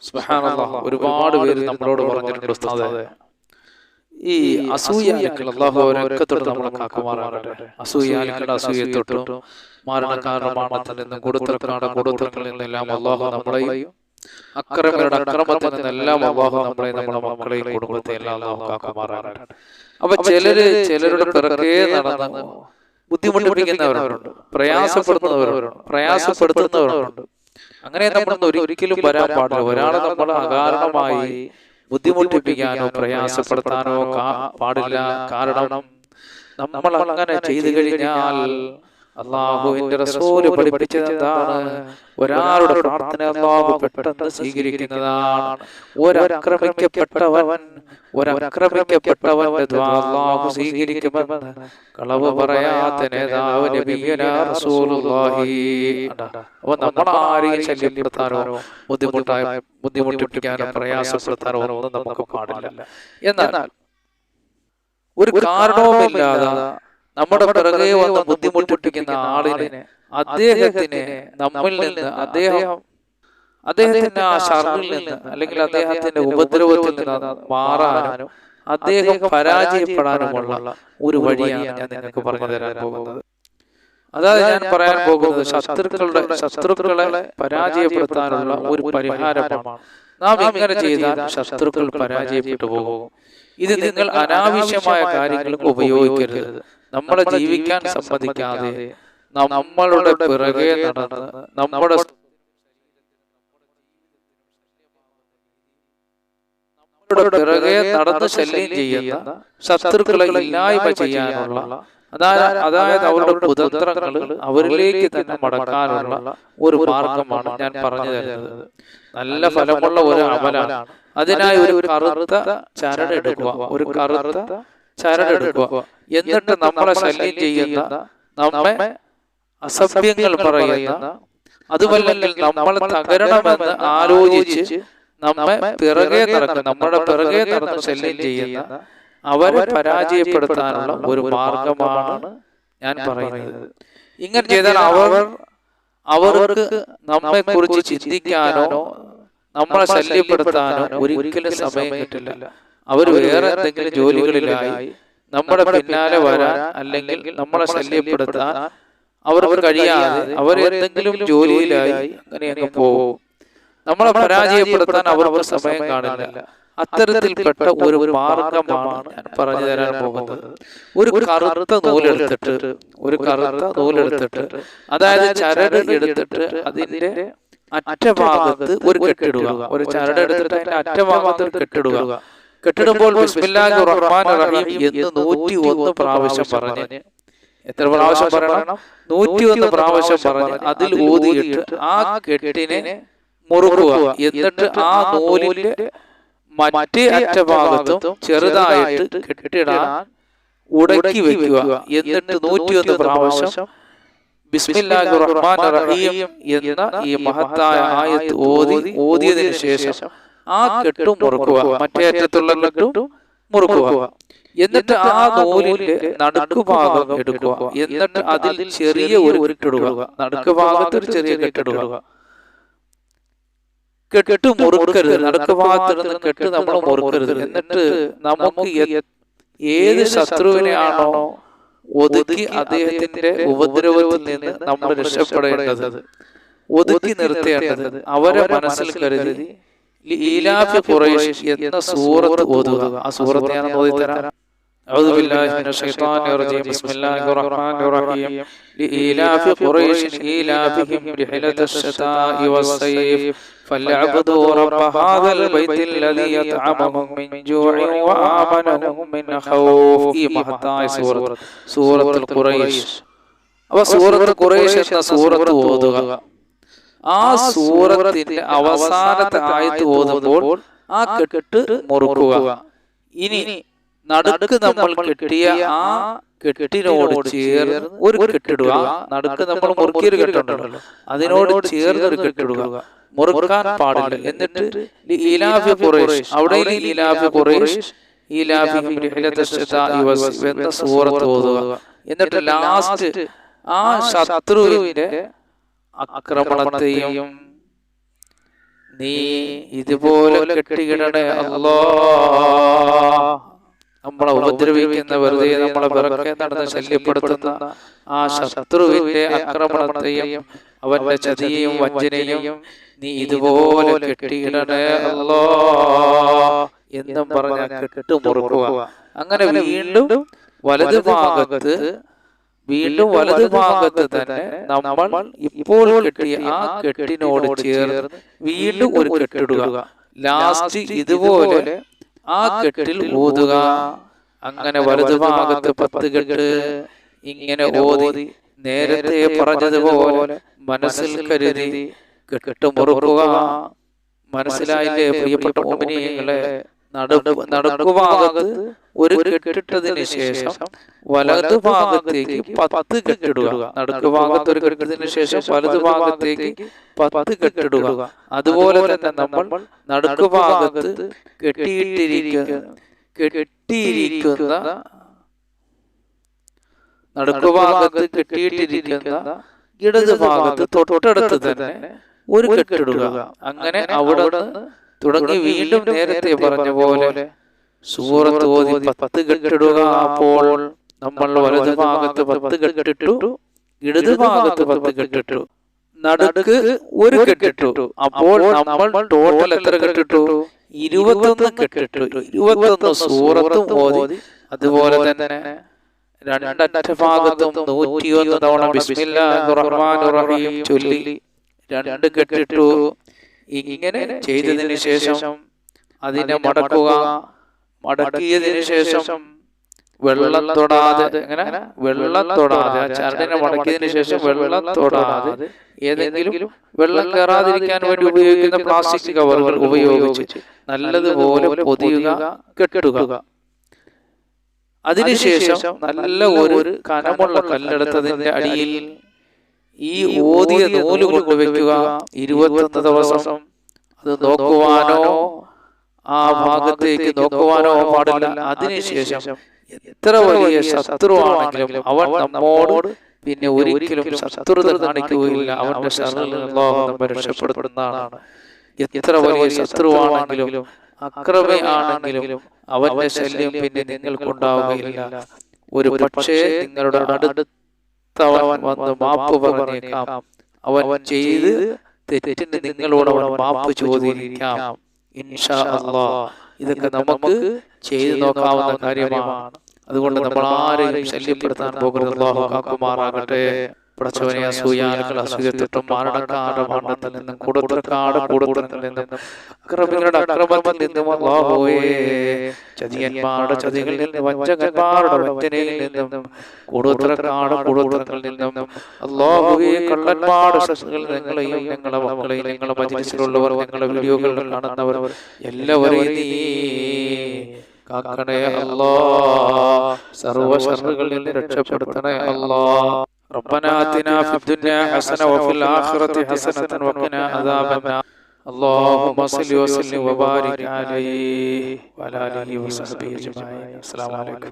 സുബ്ഹാനല്ലാഹ്, ഒരുപാട് പേര് നമ്മളോട് പറഞ്ഞിട്ടുണ്ട് ഉസ്താദേ, ഈ അസൂയാലുക്കൾ അല്ലാഹു അവരൊക്കെ തൊട്ട് നമ്മളെ കാക്കുമാറാകട്ടെ. അസൂയാലുക്കളുടെ അസൂയെ തൊട്ടും മരണക്കാരുടെ മരണത്തിൽ നിന്നും കൊടുത്തക്കാരുടെ കൊടുത്തത്തിൽ നിന്നെല്ലാം അല്ലാഹു നമ്മളെയും അക്രമരുടെ അക്രമത്തിൽ നിന്നെല്ലാം അല്ലാഹു നമ്മളെ നമ്മുടെ മക്കളെയും കുടുംബത്തെയും എല്ലാം അല്ലാഹു കാക്കുമാറാകട്ടെ. അപ്പൊ ചിലരുടെ പിറകെ നടന്ന് ബുദ്ധിമുട്ടിപ്പിക്കുന്നവരുണ്ട്, പ്രയാസപ്പെടുത്തുന്നവരുണ്ട്. അങ്ങനെ നമ്മൾ ഒരിക്കലും വരാൻ പാടില്ല. ഒരാളെ നമ്മൾ അകാരണമായി ബുദ്ധിമുട്ടിപ്പിക്കാനോ പ്രയാസപ്പെടുത്താനോ പാടില്ല. കാരണം നമ്മൾ അങ്ങനെ ചെയ്തു കഴിഞ്ഞാൽ അല്ലാഹുവിന്റെ റസൂല് പഠിപ്പിച്ചത് എന്താണ്? ഒരാളുടെ പ്രാർത്ഥന അല്ലാഹു പെട്ടെന്ന് സ്വീകരിക്കുന്നതാണ്. ഒരക്രമിക്കപ്പെട്ടവന്റെ ദുആ അല്ലാഹു സ്വീകരിക്കുമെന്ന് കളവ് പറയാത്ത നേതാവ് നബിയുനാ റസൂലുള്ളാഹി. അപ്പൊ നമ്മൾ ആരെയും ശല്യപ്പെടുത്താനോ ബുദ്ധിമുട്ടിപ്പിക്കാനോ പ്രയാസപ്പെടുത്താനോ ഒന്നും നമുക്ക് പാടില്ല. എന്നാൽ ഒരു കാരണവുമില്ലാതെ നമ്മുടെ പിറകെ വന്ന് ബുദ്ധിമുട്ടിപ്പിക്കുന്ന ആളിനെ അദ്ദേഹത്തിന് നമ്മിൽ നിന്ന് അദ്ദേഹത്തിന്റെ ആ ഷർറിൽ നിന്ന് അല്ലെങ്കിൽ അദ്ദേഹത്തിന്റെ ഉപദ്രവത്തിൽ നിന്ന് മാറാനും അദ്ദേഹം പരാജയപ്പെടാനുമുള്ള ഒരു വഴിയാണ് ഞാൻ നിങ്ങൾക്ക് പറഞ്ഞു തരാൻ പോകുന്നത്. അതായത് ഞാൻ പറയാൻ പോകുന്നത് ശത്രുക്കളെ പരാജയപ്പെടുത്താനുള്ള ഒരു പരിഹാരമാണ്. നാം ഇങ്ങനെ ചെയ്താൽ ശത്രുക്കൾ പരാജയപ്പെട്ടു പോകും. ഇത് നിങ്ങൾ അനാവശ്യമായ കാര്യങ്ങൾക്ക് ഉപയോഗിക്കരുത്. നമ്മളെ ജീവിക്കാൻ സമ്മതിക്കാതെ നമ്മളുടെ പിറകെ നടന്ന് നമ്മുടെ പിറകെ നടന്ന് ശല്യം ചെയ്യുന്ന ശത്രുക്കളെ ഇല്ലായ്മ ചെയ്യാനുള്ള, അതായത് അവരുടെ കുതന്ത്രങ്ങൾ അവരിലേക്ക് തന്നെ മടക്കാനുള്ള ഒരു മാർഗമാണ് ഞാൻ പറഞ്ഞു തരുന്നത്. നല്ല ഫലമുള്ള ഒരു അമലാണ്. അതിനായി ഒരു കറുത്ത ചരടെടുക്കുക, എന്നിട്ട് നമ്മളെ ശല്യം ചെയ്യുന്ന, നമ്മെ അസഭ്യങ്ങൾ പറയുന്ന, അതുമല്ലെങ്കിൽ നമ്മൾ തകരണമെന്ന് ആലോചിച്ച് നമ്മെ നമ്മുടെ പിറകെ നടന്ന് ശല്യം ചെയ്യുന്ന അവരെ പരാജയപ്പെടുത്താനുള്ള ഒരു മാർഗമാണ് ഞാൻ പറയുന്നത്. ഇങ്ങനെ ചെയ്താൽ അവർക്ക് നമ്മെ കുറിച്ച് ചിന്തിക്കാനോ നമ്മളെ ശല്യപ്പെടുത്താനോ ഒരിക്കലും സമയം കിട്ടില്ല. അവർ വേറെ എന്തെങ്കിലും ജോലികളിലായി നമ്മുടെ പിന്നാലെ വരാൻ അല്ലെങ്കിൽ നമ്മളെ ശല്യപ്പെടുത്താൻ അവർക്ക് കഴിയാതെ അവരെന്തെങ്കിലും ജോലിയിലായി അങ്ങനെയൊക്കെ പോകും. നമ്മളെ പരാജയപ്പെടുത്താൻ അവർക്ക് സമയം കാണില്ല. അത്തരത്തിൽപ്പെട്ട ഒരു മാർഗമാണ് ഞാൻ പറഞ്ഞു തരാൻ പോകുന്നത്. ഒരു കറുത്ത നൂലെടുത്തിട്ട് അതായത് ചരട് എടുത്തിട്ട് അതിന്റെ അറ്റഭാഗത്ത് ഒരു കെട്ടിടുക. ഒരു ചരട് എടുത്തിട്ട് അതിന്റെ അറ്റഭാഗത്ത് കെട്ടിടുക. കെട്ടിടുമ്പോൾ ബിസ്മില്ലാഹിർ റഹ്മാനിർ റഹീം എന്ന് 101 പ്രാവശ്യം പറഞ്ഞ്, എത്ര പ്രാവശ്യം പറയണം? 101 പ്രാവശ്യം പറഞ്ഞ് അതിൽ ഊതിയിട്ട് ആ കെട്ടിനെ മുറുക്കുക. എന്നിട്ട് ആ നൂലിന്റെ മറ്റേ അറ്റഭാഗത്തും ചെറുതായിട്ട് കെട്ടിടാൻ ഉടക്കി വെക്കുക. എന്നിട്ട് 101 പ്രാവശ്യം ബിസ്മില്ലാഹിർ റഹ്മാനിർ റഹീം എന്ന ഈ മഹത്തായ ആയത്ത് ഓതിയതിനു ശേഷം ആ കെട്ടും മുറുക്കുക, മറ്റേ അറ്റത്തുള്ള കെട്ടും മുറുക്കുക. എന്നിട്ട് ആ നൂലിന്റെ നടുക്കുഭാഗം എടുക്കുക. എന്നിട്ട് അതിൽ ചെറിയ ഒരു കെട്ടിടുക. നടുക്കുഭാഗത്ത് ഒരു ചെറിയ കെട്ടിടുക. കെട്ട് മുറുക്കരുത്. നടുക്കുഭാഗത്ത് കെട്ട് നമ്മൾ മുറുക്കരുത്. എന്നിട്ട് നമുക്ക് ഏത് ശത്രുവിനെയാണോ ഒതുക്കി അദ്ദേഹത്തിന്റെ ഉപദ്രവത്തിൽ നിന്ന് നമ്മൾ രക്ഷപ്പെടേണ്ടത്, ഒതുക്കി നിർത്തേണ്ടത്, അവരെ മനസ്സിൽ കരുതി ഈലാഫി ഖുറൈശ് എന്ന സൂറത്ത് ഓതുക. ആ സൂറത്ത് ഞാൻ ഓതിത്തരാം. أعوذ بالله من الشيطان الرجيم. بسم الله الرحمن الرحيم. لإيلاف قريش إيلافهم رحلة الشتاء والصيف فليعبدوا رب هذا البيت الذي يطعمهم من جوع وآمنهم من خوف. ഈ മഹത്തായ സൂറത്തുൽ ഖുറൈശ്. അപ്പോൾ സൂറത്തുൽ ഖുറൈശ് എന്ന സൂറത്ത് ഓതുക. ആ സൂറത്തിന്റെ അവസാനത്തെ ആയത്ത് ഓതുമ്പോൾ ആ കെട്ട് മുറുക്കുക. ഇനി നടുക്ക് നമ്മൾ കെട്ടിയ ആ കെട്ടിനോട് ചേർന്ന് ഒരു കെട്ടിടുക. നടുക്ക് നമ്മൾ മുറുക്കിയൊരു കെട്ടുണ്ടല്ലോ, അതിനോട് ചേർന്ന് ഒരു കെട്ടിടുക. മുറുക്കാൻ പാടില്ല. എന്നിട്ട് ഈലാഫി ഖുറൈശ്, അവിടെ ഈലാഫി ഖുറൈശ് ഈലാഫിഹിം റിഹ്ലത്തശ് ശതാഇ വസ്സൈഫ് എന്ന സൂറത്ത് ഓതുക. എന്നിട്ട് ലാസ്റ്റ് ആ ശത്രുവിന്റെ ആക്രമണത്തെയും നീ ഇതുപോലെ കെട്ടിയിടണേ അല്ലാ. നമ്മളെ ഉപദ്രവിക്കുന്ന, വെറുതെ നമ്മളെ പിറകെ നടന്ന് ശല്യപ്പെടുത്തുന്ന ആ ശത്രുവിന്റെ ആക്രമണത്തെയും അവന്റെ ചതിയെയും വഞ്ചനയും നീ ഇതുപോലെ കെട്ടിയിടണേ അല്ലാ എന്നും പറഞ്ഞ കെട്ടുമുറുക്കുക. അങ്ങനെ വീണ്ടും വലതുഭാഗത്ത് തന്നെ നമ്മൾ ഇപ്പോൾ കെട്ടിയ ആ കെട്ടിനോട് ചേർന്ന് വീണ്ടും ഒരു കെട്ടിടുക. ലാസ്റ്റ് ഇതുപോലെ ആ കെട്ടിൽ ഊതുക. അങ്ങനെ വലതുഭാഗത്ത് 10 കെട്ട് ഇങ്ങനെ ഓതി നേരത്തെ പറഞ്ഞതുപോലെ മനസ്സിൽ കരുതി കെട്ടുമുറുക്കുക. മനസ്സിലായില്ലേ പ്രിയപ്പെട്ട മുഅ്മിനീങ്ങളെ? നടുക്കുഭാഗത്ത് ഒരു കെട്ടിട്ടതിന് ശേഷം വലതുഭാഗത്തേക്ക് 10 കെട്ടിടുക. നടുക്കുഭാഗത്ത് ഒരു കെട്ടിട്ടതിന് ശേഷം വലതുഭാഗത്തേക്ക് 10 കെട്ടിടുക. അതുപോലെ തന്നെ നമ്മൾ നടുക്കുഭാഗത്ത് കെട്ടിയിട്ടിരിക്കുന്ന ഇടത് ഭാഗത്ത് തൊട്ടടുത്ത് തന്നെ ഒരു കെട്ടിടുക. അങ്ങനെ അവിടെ തുടങ്ങി വീണ്ടും നേരത്തെ പറഞ്ഞ പോലെ സൂറത്ത് ഓതി 10 കെട്ടിടുക. അപ്പോൾ നമ്മൾ വലതു ഭാഗത്ത് 10 കെട്ടിട്ടു, ഇടത് ഭാഗത്ത് 10 കെട്ടിട്ടു, നടുക്ക് ഒരു കെട്ടിട്ടു. അപ്പോൾ നമ്മൾ ടോട്ടൽ എത്ര കെട്ടിട്ടു? 21 കെട്ടിട്ടു. 21 സൂറത്തും ഓതി, അതുപോലെ തന്നെ രണ്ടറ്റ ഭാഗത്തും 101 തവണ ബിസ്മില്ലാഹിർ റഹ്മാനിർ റഹീം ചൊല്ലി 2 കെട്ടിട്ടു. ഇങ്ങനെ ചെയ്തതിന് ശേഷം അതിനെ മടക്കുക. മടക്കിയതിനു ശേഷം വെള്ളം തൊടാതെ, ചരടിനെ മടക്കിയതിനു ശേഷം വെള്ളം തൊടാതെ ഏതെങ്കിലും വെള്ളം കയറാതിരിക്കാൻ വേണ്ടി ഉപയോഗിക്കുന്ന പ്ലാസ്റ്റിക് കവറുകൾ ഉപയോഗിച്ച് നല്ലതുപോലെ പൊതിയുക, കെട്ടുക. അതിനുശേഷം നല്ല ഒരു കനമുള്ള കല്ലെടുത്തതിന്റെ അടിയിൽ ഈ ഓതിയ നൂല് കൊണ്ടുവയ്ക്കുക. 21 ദിവസം അത് നോക്കുവാനോ ആ ഭാഗത്തേക്ക് നോക്കുവാനോ പാടില്ല. അതിനുശേഷം എത്ര വലിയ ശത്രുവാണെങ്കിലും അവൻ നമ്മോട് പിന്നെ ഒരിക്കലും ശത്രുത കാണിക്കുകയില്ല. അവന്റെ ശർറിൽ അല്ലാഹു നമ്മെ രക്ഷപ്പെടുത്തുന്നതാണ്. എത്ര വലിയ ശത്രുവാണെങ്കിലും അക്രമിയാണെങ്കിലും അവന്റെ ശല്യം പിന്നെ നിങ്ങൾക്കുണ്ടാവുകയില്ല. ഒരു പക്ഷേ നിങ്ങളുടെ അടുത്തവൻ വന്ന് മാപ്പ് പറഞ്ഞേക്കാം. അവൻ ചെയ്ത് തെറ്റിന് നിങ്ങളോട് അവൻ മാപ്പ് ചോദിക്കാം. ഇൻഷാ അല്ലാഹ് ഇതൊക്കെ നമുക്ക് ചെയ്തു നോക്കാവുന്ന കാര്യമാണ്. അതുകൊണ്ട് നമ്മൾ ആരെയും ശല്യപ്പെടുത്താൻ പോകരുത്. അല്ലാഹു കാക്കുമാറാകട്ടെ. പടച്ചവനെ, അസൂയാലുകൾ, അസൂയത്തൊട്ടും മരണക്കാരുടെ മരണത്തിൽ നിന്നും കൂടത്തിൽ നിന്നും അക്രമികളുടെ അക്രമത്തിൽ നിന്നും അല്ലാഹുവേ, ചതിയന്മാരുടെ ചതികളിൽ നിന്നും വഞ്ചകന്മാരുടെ വഞ്ചനയിൽ നിന്നും കൂടത്തിൽ നിന്നും അല്ലാഹുവേ, കള്ളന്മാരുടെ ശത്രുക്കളിൽ ഞങ്ങളെയും ഞങ്ങളുടെ മക്കളെയും ഞങ്ങളുടെ മജ്‌ലിസിലുള്ളവർ, ഞങ്ങളുടെ വീഡിയോകൾ കാണുന്നവർ എല്ലാവരെയും നീ കാക്കണേ അല്ലാഹ്. സർവ്വ ശർറുകളിൽ നിന്ന് രക്ഷപ്പെടുത്തണേ അല്ലാഹ്. ربنا آتنا في الدنيا حسنة وفي الآخرة حسنة وقنا عذاب النار. اللهم صل وسلم وبارك عليه وعلى آله وصحبه أجمعين. السلام عليكم.